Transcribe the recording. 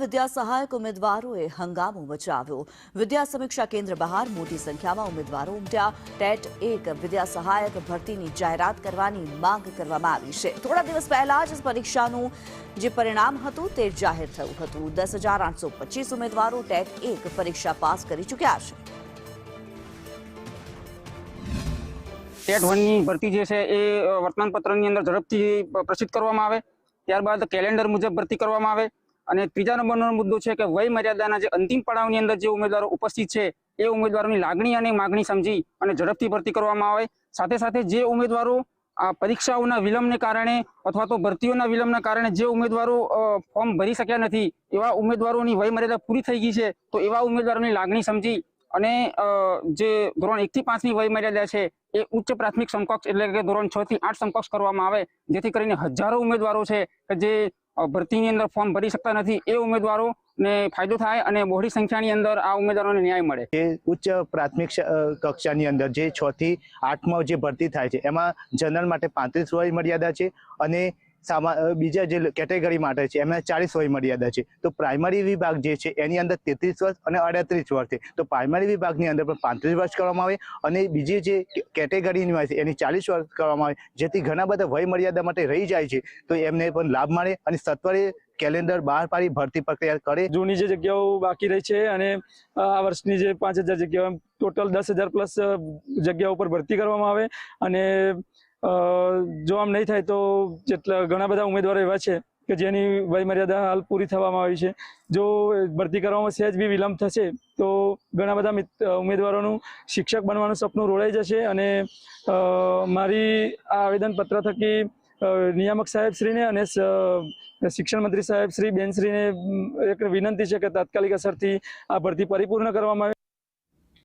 વિદ્યા સહાયક ઉમેદવારોએ હંગામો મચાવ્યો। વિદ્યા સમીક્ષા કેન્દ્ર બહાર મોટી સંખ્યામાં ઉમેદવારો ઉમટ્યા। ટેટ 1 વિદ્યા સહાયક ભરતીની જાહેરાત કરવાની માંગ કરવામાં આવી છે। થોડા દિવસ પહેલા જ પરીક્ષાનું જે પરિણામ હતું તે જાહેર થયું હતું। 10,825 ઉમેદવારો ટેટ 1 પરીક્ષા પાસ કરી ચૂક્યા છે। ટેટ 1 ની ભરતી જે છે એ વર્તમાનપત્રની અંદર ઝડપથી પ્રસિદ્ધ કરવામાં આવે, ત્યારબાદ કેલેન્ડર મુજબ ભરતી કરવામાં આવે। અને ત્રીજા નંબરનો મુદ્દો છે કે વય મર્યાદાના જે અંતિમ પડાવની અંદર જે ઉમેદવારો ઉપસ્થિત છે એ ઉમેદવારોની લાગણી અને માગણી સમજી અને ઝડપથી ભરતી કરવામાં આવે। સાથે સાથે જે ઉમેદવારો આ પરીક્ષાઓના વિલંબને કારણે અથવા તો ભરતીઓના વિલંબના કારણે જે ઉમેદવારો ફોર્મ ભરી શક્યા નથી એવા ઉમેદવારોની વય મર્યાદા પૂરી થઈ ગઈ છે તો એવા ઉમેદવારોની લાગણી સમજી અને જે ધોરણ 1 થી 5 ની વય મર્યાદા છે એ ઉચ્ચ પ્રાથમિક સમકક્ષ એટલે કે ધોરણ 6 થી 8 સમકક્ષ કરવામાં આવે, જેથી કરીને હજારો ઉમેદવારો છે કે જે ભરતીની અંદર ફોર્મ ભરી શકતા નથી એ ઉમેદવારોને ફાયદો થાય અને બહોળી સંખ્યાની અંદર આ ઉમેદવારોને ન્યાય મળે। જે ઉચ્ચ પ્રાથમિક કક્ષાની અંદર જે 6 થી 8માં જે ભરતી થાય છે એમાં જનરલ માટે 35 વય મર્યાદા છે અને બીજા જે કેટેગરી માટે છે એમાં 40 વય મર્યાદા છે। તો પ્રાઇમરી વિભાગ જે છે એની અંદર 33 વર્ષ અને 38 વર્ષ છે, તો પ્રાઇમરી વિભાગની અંદર પણ 35 વર્ષ કરવામાં આવે અને બીજી જે કેટેગરીની હોય છે એની 40 વર્ષ કરવામાં આવે, જેથી ઘણા બધા વય મર્યાદા માટે રહી જાય છે તો એમને પણ લાભ મળે અને સત્વરે કેલેન્ડર બહાર પાડી ભરતી પ્રક્રિયા કરે। જૂની જે જગ્યાઓ બાકી રહી છે અને આ વર્ષની જે 5,000 જગ્યાઓ ટોટલ 10,000 પ્લસ જગ્યાઓ પર ભરતી કરવામાં આવે અને જો આમ નહીં થાય તો જેટલા ઘણા બધા ઉમેદવારો એવા છે કે જેની વય મર્યાદા હાલ પૂરી થવામાં આવી છે। જો ભરતી કરવામાં સહેજ બી વિલંબ થશે તો ઘણા બધા ઉમેદવારોનું શિક્ષક બનવાનું સપનું રોળાઈ જશે અને મારી આ આવેદનપત્ર થકી નિયામક સાહેબશ્રીને અને શિક્ષણ મંત્રી સાહેબ શ્રી બેનશ્રીને એક વિનંતી છે કે તાત્કાલિક અસરથી આ ભરતી પરિપૂર્ણ કરવામાં આવે।